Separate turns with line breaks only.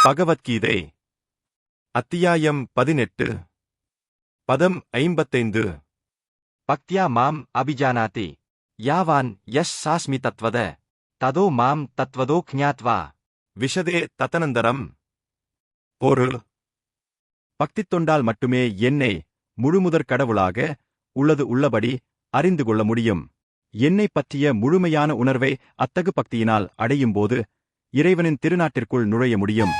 பகவத்கீதை அத்தியாயம் 18 பதம் 55 பக்தியா மாம் அபிஜானாதி யாவான் யஷ் சாஸ்மி தத்வத ததோ மாம் தத்வதோ க்ஞாத்வா விஷதே ததனந்தரம். பொருள்: பக்தித் தொண்டால் மட்டுமே என்னை முழுமுதற் கடவுளாக உள்ளபடி அறிந்து கொள்ள முடியும். என்னை பற்றிய முழுமையான உணர்வை அத்தகு பக்தியினால் அடையும்போது இறைவனின் திருநாட்டிற்குள் நுழைய முடியும்.